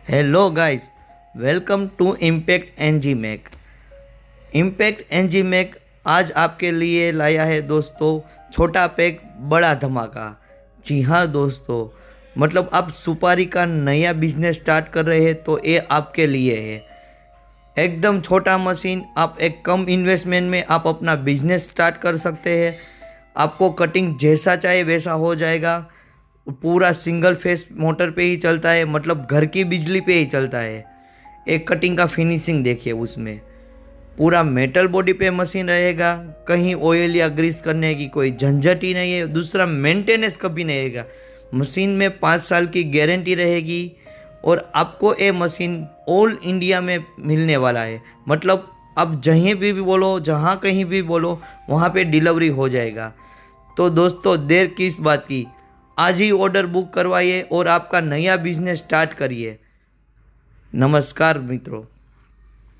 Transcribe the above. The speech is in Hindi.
Hello guys, welcome to impact NG Mac. Impact NG Mac आज आपके लिए लाया है दोस्तों, छोटा पैक बड़ा धमाका। जी हाँ दोस्तों, मतलब आप सुपारी का नया बिजनेस स्टार्ट कर रहे हैं तो ये आपके लिए है। एकदम छोटा मशीन, आप एक कम इन्वेस्टमेंट में आप अपना बिजनेस स्टार्ट कर सकते हैं। आपको कटिंग जैसा चाहे वैसा हो जाएगा। पूरा सिंगल फेस मोटर पे ही चलता है, मतलब घर की बिजली पे ही चलता है। एक कटिंग का फिनिशिंग देखिए उसमें, पूरा मेटल बॉडी पे मशीन रहेगा। कहीं ऑयल या ग्रीस करने की कोई झंझट ही नहीं है। दूसरा, मेंटेनेंस कभी नहीं रहेगा। मशीन में 5 साल की गारंटी रहेगी और आपको ये मशीन ऑल इंडिया में मिलने वाला है। मतलब आप जहीं भी बोलो, जहाँ कहीं भी बोलो, वहाँ पे डिलीवरी हो जाएगा। तो दोस्तों, देर किस बात की, आज ही ऑर्डर बुक करवाइए और आपका नया बिजनेस स्टार्ट करिए। नमस्कार मित्रों।